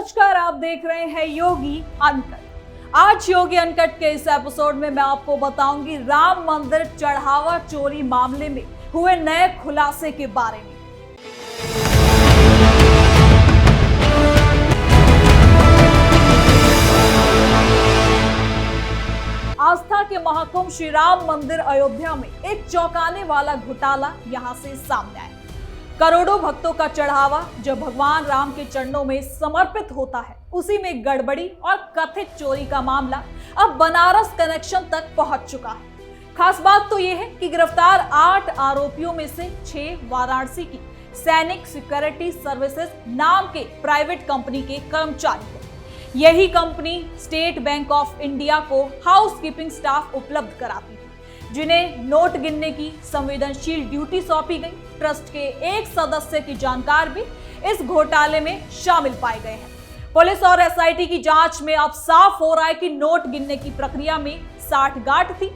नमस्कार, आप देख रहे हैं योगी अनकट। आज योगी अनकट के इस एपिसोड में मैं आपको बताऊंगी राम मंदिर चढ़ावा चोरी मामले में हुए नए खुलासे के बारे में। आस्था के महाकुंभ श्री राम मंदिर अयोध्या में एक चौंकाने वाला घोटाला यहां से सामने आया। करोड़ों भक्तों का चढ़ावा जब भगवान राम के चरणों में समर्पित होता है, उसी में गड़बड़ी और कथित चोरी का मामला अब बनारस कनेक्शन तक पहुंच चुका है। खास बात तो यह है कि गिरफ्तार 8 आरोपियों में से 6 वाराणसी की सैनिक सिक्योरिटी सर्विसेज नाम के प्राइवेट कंपनी के कर्मचारी हैं। यही company state bank of India को हाउसकीपिंग स्टाफ उपलब्ध कराती है, जिन्हें नोट गिनने की संवेदनशील ड्यूटी सौंपी गई। ट्रस्ट के एक सदस्य की जानकार भी इस घोटाले में शामिल पाए गए हैं। पुलिस और एसआईटी की जांच में अब साफ हो रहा है कि नोट गिनने की प्रक्रिया में साठगांठ थी।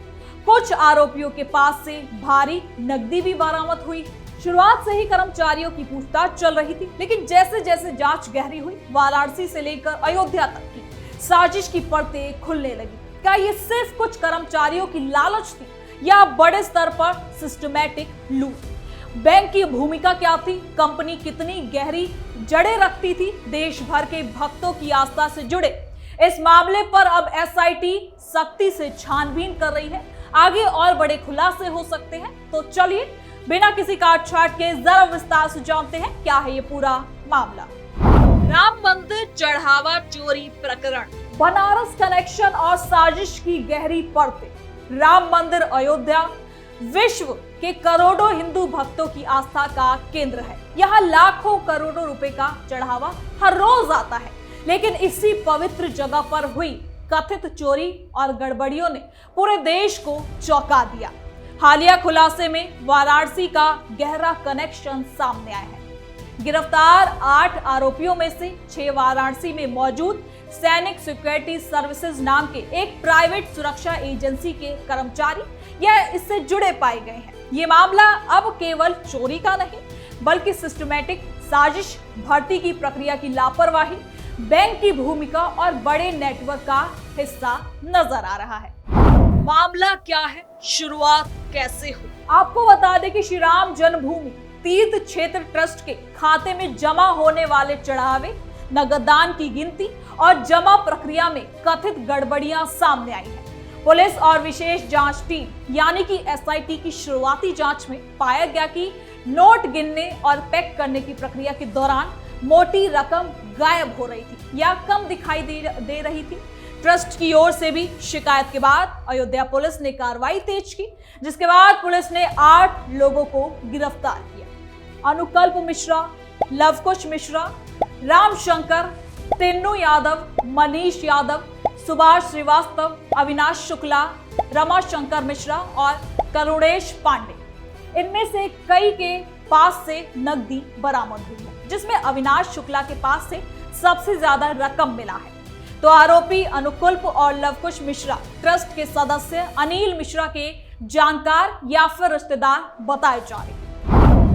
कुछ आरोपियों के पास से भारी नकदी भी बरामद हुई। शुरुआत से ही कर्मचारियों की पूछताछ चल रही थी, लेकिन जैसे जैसे जांच गहरी हुई, वाराणसी से लेकर अयोध्या तक की साजिश की परतें खुलने लगी। क्या ये सिर्फ कुछ कर्मचारियों की लालच थी या बड़े स्तर पर सिस्टमैटिक लूट? बैंक की भूमिका क्या थी? कंपनी कितनी गहरी जड़ें रखती थी देश भर के भक्तों की आस्था से जुड़े इस मामले पर अब एसआईटी सख्ती से छानबीन कर रही है। आगे और बड़े खुलासे हो सकते हैं, तो चलिए बिना किसी काट-छाट के जरा विस्तार से जानते हैं क्या है ये पूरा मामला। राम मंदिर चढ़ावा चोरी प्रकरण, बनारस कनेक्शन और साजिश की गहरी परतें। राम मंदिर अयोध्या विश्व के करोड़ों हिंदू भक्तों की आस्था का केंद्र है। यहाँ लाखों करोड़ों रुपए का चढ़ावा हर रोज आता है, लेकिन इसी पवित्र जगह पर हुई कथित चोरी और गड़बड़ियों ने पूरे देश को चौंका दिया। हालिया खुलासे में वाराणसी का गहरा कनेक्शन सामने आया है। गिरफ्तार 8 आरोपियों में से 6 वाराणसी में मौजूद सैनिक सिक्योरिटी सर्विसेज नाम के एक प्राइवेट सुरक्षा एजेंसी के कर्मचारी या इससे जुड़े पाए गए हैं। ये मामला अब केवल चोरी का नहीं, बल्कि सिस्टमैटिक साजिश, भर्ती की प्रक्रिया की लापरवाही, बैंक की भूमिका और बड़े नेटवर्क का हिस्सा नजर आ रहा है। मामला क्या है, शुरुआत कैसे हुई? आपको बता दें कि श्री राम जन्मभूमि तीर्थ क्षेत्र ट्रस्ट के खाते में जमा होने वाले चढ़ावे, नगददान की गिनती और जमा प्रक्रिया में कथित गड़बड़ियां सामने आई हैं। पुलिस और विशेष जांच टीम यानी कि एसआईटी की शुरुआती जांच में पाया गया कि नोट गिनने और पैक करने की प्रक्रिया के दौरान मोटी रकम गायब हो रही थी या कम दिखाई दे रही थी। ट्रस्ट की ओर से भी शिकायत के बाद अयोध्या पुलिस ने कार्रवाई तेज की, जिसके बाद पुलिस ने 8 लोगों को गिरफ्तार किया। अनुकल्प मिश्रा, लवकुश मिश्रा, रामशंकर, तिन्नू यादव, मनीष यादव, सुभाष श्रीवास्तव, अविनाश शुक्ला, रमाशंकर मिश्रा और करुणेश पांडे। इनमें से कई के पास से नकदी बरामद हुई है, जिसमें अविनाश शुक्ला के पास से सबसे ज्यादा रकम मिला है। तो आरोपी अनुकल्प और लवकुश मिश्रा ट्रस्ट के सदस्य अनिल मिश्रा के जानकार या फिर रिश्तेदार बताए जा रहे हैं।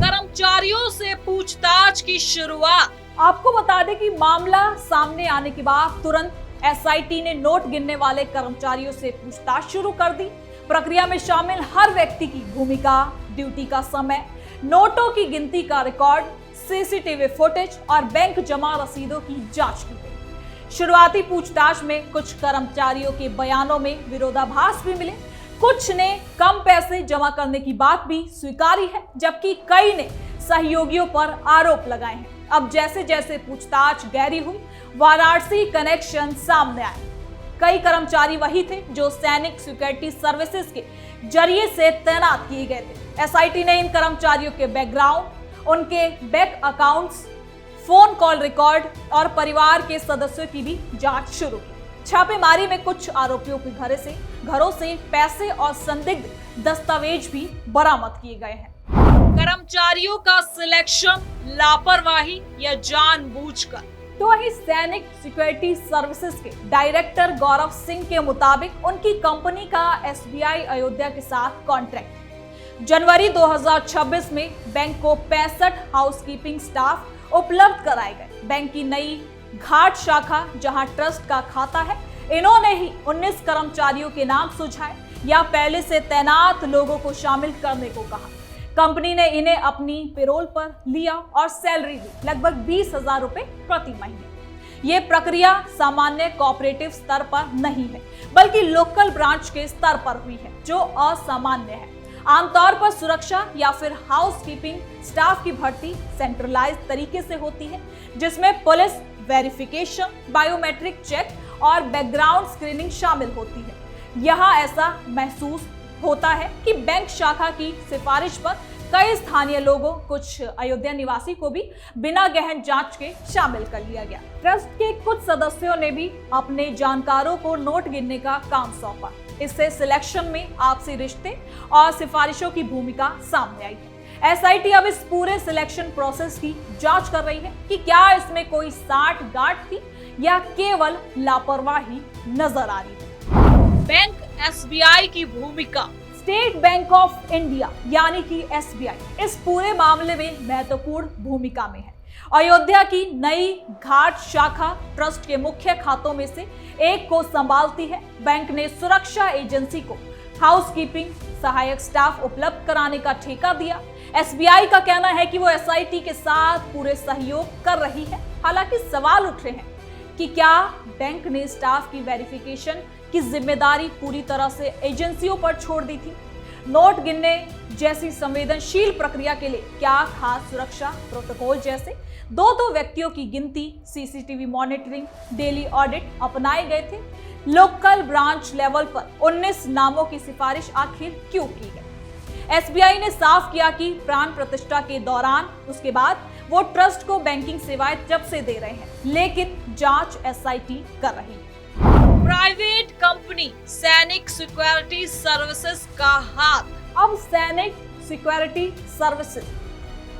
कर्मचारियों से पूछताछ की शुरुआत। आपको बता दें कि मामला सामने आने के बाद तुरंत एसआईटी ने नोट गिनने वाले कर्मचारियों से पूछताछ शुरू कर दी। प्रक्रिया में शामिल हर व्यक्ति की भूमिका, ड्यूटी का समय, नोटों की गिनती का रिकॉर्ड, सीसीटीवी फुटेज और बैंक जमा रसीदों की जांच की गई। शुरुआती पूछताछ में कुछ कर्मचारियों के बयानों में विरोधाभास भी मिले। कुछ ने कम पैसे जमा करने की बात भी स्वीकारी है, जबकि कई ने सहयोगियों पर आरोप लगाए हैं। अब जैसे जैसे पूछताछ गहरी हुई, वाराणसी कनेक्शन सामने आए। कई कर्मचारी वही थे जो सैनिक सिक्योरिटी सर्विसेज के जरिए से तैनात किए गए थे। एसआईटी ने इन कर्मचारियों के बैकग्राउंड, उनके bank accounts, phone call record और परिवार के सदस्यों की भी जांच शुरू की। छापेमारी में कुछ आरोपियों के घरों से पैसे और संदिग्ध दस्तावेज भी बरामद किए गए हैं। कर्मचारियों का सिलेक्शन लापरवाही या जानबूझकर? तो वही सैनिक सिक्योरिटी सर्विसेज के डायरेक्टर गौरव सिंह के मुताबिक उनकी कंपनी का एसबीआई अयोध्या के साथ कॉन्ट्रैक्ट। जनवरी 2026 में बैंक को 65 हाउसकीपिंग स्टाफ उपलब्ध कराए गए। बैंक की नई घाट शाखा जहां ट्रस्ट का खाता है, इन्होंने ही 19 कर्मचारियों के नाम सुझाए या पहले से तैनात लोगों को शामिल करने को कहा। कंपनी ने इन्हें अपनी पेरोल पर लिया और सैलरी दी, लगभग 20,000 रुपए प्रति महीने। ये प्रक्रिया सामान्य कोऑपरेटिव स्तर पर नहीं है, बल्कि लोकल ब्रांच के स्तर पर हुई है, जो असामान्य है। आमतौर पर सुरक्षा या फिर हाउसकीपिंग स्टाफ की भर्ती सेंट्रलाइज तरीके से होती है, जिसमें पुलिस वेरिफिकेशन, बायोमेट्रिक चेक और बैकग्राउंड स्क्रीनिंग शामिल होती है। यहाँ ऐसा महसूस होता है कि बैंक शाखा की सिफारिश पर कई स्थानीय लोगों, कुछ अयोध्या निवासी को भी बिना गहन जांच के शामिल कर लिया गया। ट्रस्ट के कुछ सदस्यों ने भी अपने जानकारों को नोट गिनने का काम सौंपा। इससे सिलेक्शन में आपसी रिश्ते और सिफारिशों की भूमिका सामने आई है। एसआईटी अब इस पूरे सिलेक्शन प्रोसेस की जांच कर रही है कि क्या इसमें कोई साठगांठ थी या केवल लापरवाही नजर आ रही है। बैंक एसबीआई की भूमिका। स्टेट बैंक ऑफ इंडिया यानी कि एसबीआई इस पूरे मामले में महत्वपूर्ण भूमिका में है। अयोध्या की नई घाट शाखा ट्रस्ट के मुख्य खातों में से एक को संभालती है। बैंक ने सुरक्षा एजेंसी को हाउसकीपिंग सहायक स्टाफ उपलब्ध कराने का ठेका दिया। एसबीआई का कहना है कि वो एसआईटी के साथ पूरे सहयोग कर रही है। हालांकि सवाल उठ रहे हैं कि क्या बैंक ने स्टाफ की वेरिफिकेशन की जिम्मेदारी पूरी तरह से एजेंसियों पर छोड़ दी थी। नोट गिनने जैसी संवेदनशील प्रक्रिया के लिए क्या खास सुरक्षा प्रोटोकॉल जैसे दो व्यक्तियों की गिनती, सीसीटीवी मॉनिटरिंग, डेली ऑडिट अपनाए गए थे। लोकल ब्रांच लेवल पर 19 नामों की सिफारिश आखिर क्यों की गई? एसबीआई ने साफ किया कि प्राण प्रतिष्ठा के दौरान उसके बाद वो ट्रस्ट को बैंकिंग सेवाएं जब से दे रहे हैं, लेकिन जांच एसआईटी कर रही है। प्राइवेट कंपनी सैनिक सिक्योरिटी सर्विसेज का हाथ। अब सैनिक सिक्योरिटी सर्विसेज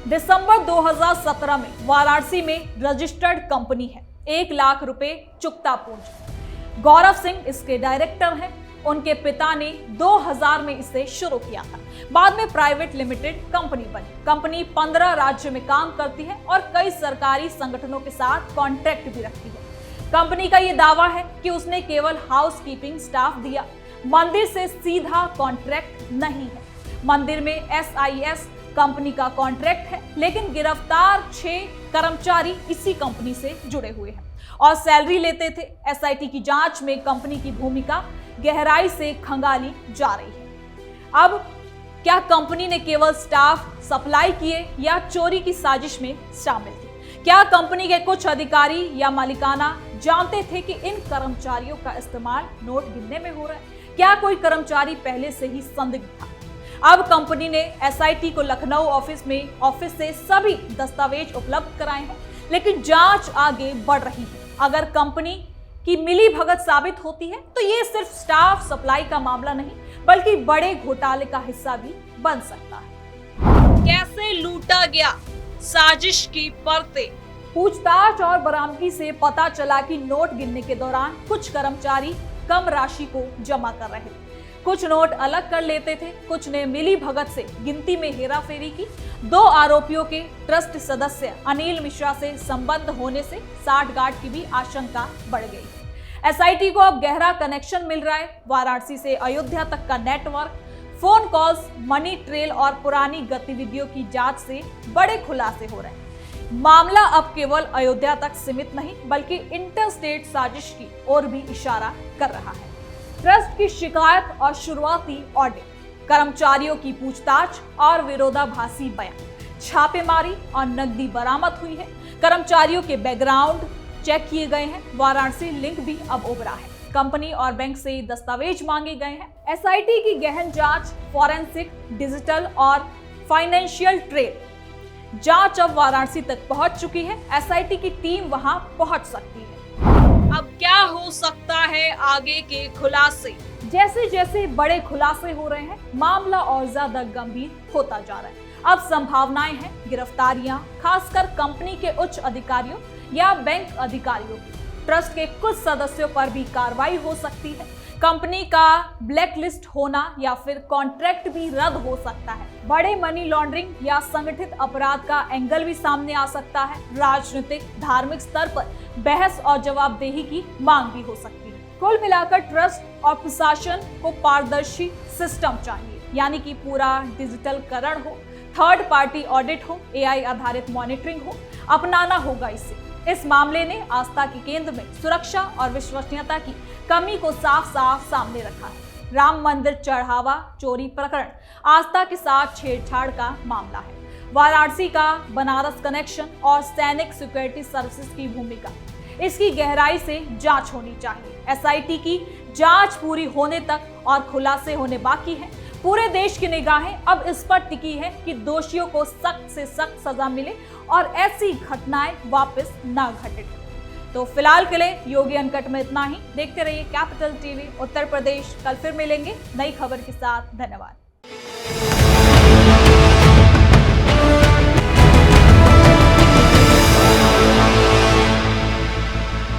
दिसंबर 2017 में वाराणसी में रजिस्टर्ड कंपनी है। 1 लाख रुपए चुकता पूंजी। गौरव सिंह इसके डायरेक्टर हैं। उनके पिता ने 2000 में इसे शुरू किया था। बाद में प्राइवेट लिमिटेड कंपनी बनी। कंपनी 15 राज्य में काम करती है और कई सरकारी संगठनों के साथ कॉन्ट्रैक्ट भी रखती है। कंपनी का यह दावा है कि उसने केवल हाउसकीपिंग स्टाफ दिया। मंदिर से सीधा कॉन्ट्रैक्ट नहीं है। मंदिर में एसआईएस कंपनी का कॉन्ट्रैक्ट है, लेकिन गिरफ्तार 6 कर्मचारी इसी कंपनी से जुड़े हुए हैं और सैलरी लेते थे। एसआईटी की जांच में कंपनी की भूमिका गहराई से खंगाली जा रही है। अब क्या कंपनी ने केवल स्टाफ सप्लाई किए या चोरी की साजिश में शामिल थी? क्या कंपनी के कुछ अधिकारी या मालिकाना जानते थे कि इन कर्मचारियों का इस्तेमाल नोट गिनने में हो रहा है? क्या कोई कर्मचारी पहले से ही संदिग्ध था? अब कंपनी ने एसआईटी को लखनऊ ऑफिस से सभी दस्तावेज उपलब्ध कराए हैं, लेकिन जांच आगे बढ़ रही है। अगर कंपनी की मिली भगत साबित होती है तो ये सिर्फ स्टाफ सप्लाई का मामला नहीं, बल्कि बड़े घोटाले का हिस्सा भी बन सकता है। कैसे लूटा गया? साजिश की परतें। पूछताछ और बरामदगी से पता चला कि नोट गिनने के दौरान कुछ कर्मचारी कम राशि को जमा कर रहे थे। कुछ नोट अलग कर लेते थे, कुछ ने मिली भगत से गिनती में हेराफेरी की। 2 आरोपियों के ट्रस्ट सदस्य अनिल मिश्रा से संबंध होने से साठगांठ की भी आशंका बढ़ गई। एसआईटी को अब गहरा कनेक्शन मिल रहा है। वाराणसी से अयोध्या तक का network, phone calls, money trail और पुरानी गतिविधियों की जांच से बड़े खुलासे हो रहे हैं। मामला अब केवल अयोध्या तक सीमित नहीं, बल्कि इंटरस्टेट साजिश की ओर भी इशारा कर रहा है। ट्रस्ट की शिकायत और शुरुआती ऑडिट, कर्मचारियों की पूछताछ और विरोधाभासी बयान, छापेमारी और नकदी बरामद हुई है। कर्मचारियों के बैकग्राउंड चेक किए गए हैं। वाराणसी लिंक भी अब उभरा है। कंपनी और बैंक से दस्तावेज मांगे गए हैं। एसआईटी की गहन जांच, फॉरेंसिक, डिजिटल और फाइनेंशियल ट्रेल जांच अब वाराणसी तक पहुंच चुकी है। एसआईटी की टीम वहां पहुंच सकती है। अब क्या हो सकता है आगे के खुलासे? जैसे जैसे बड़े खुलासे हो रहे हैं, मामला और ज्यादा गंभीर होता जा रहा है। अब संभावनाएं हैं गिरफ्तारियां, खासकर कंपनी के उच्च अधिकारियों या बैंक अधिकारियों की। ट्रस्ट के कुछ सदस्यों पर भी कार्रवाई हो सकती है, कंपनी का ब्लैकलिस्ट होना या फिर कॉन्ट्रैक्ट भी रद्द हो सकता है। बड़े मनी लॉन्ड्रिंग या संगठित अपराध का एंगल भी सामने आ सकता है। राजनीतिक धार्मिक स्तर पर बहस और जवाबदेही की मांग भी हो सकती है। कुल मिलाकर ट्रस्ट और प्रशासन को पारदर्शी सिस्टम चाहिए, यानी कि पूरा डिजिटलकरण हो, थर्ड पार्टी ऑडिट हो, एआई आधारित मॉनिटरिंग हो, अपनाना होगा इसे। इस मामले ने आस्था के केंद्र में सुरक्षा और विश्वसनीयता की कमी को साफ साफ सामने रखा है। राम मंदिर चढ़ावा चोरी प्रकरण आस्था के साथ छेड़छाड़ का मामला है। वाराणसी का बनारस कनेक्शन और सैनिक सिक्योरिटी सर्विसेज की भूमिका, इसकी गहराई से जांच होनी चाहिए। एसआईटी की जांच पूरी होने तक और खुलासे होने बाकी हैं। पूरे देश की निगाहें अब इस पर टिकी है कि दोषियों को सख्त से सख्त सजा मिले और ऐसी घटनाएं वापस न घटित। तो फिलहाल के लिए योगी अनकट में इतना ही। देखते रहिए कैपिटल टीवी उत्तर प्रदेश। कल फिर मिलेंगे नई खबर के साथ। धन्यवाद।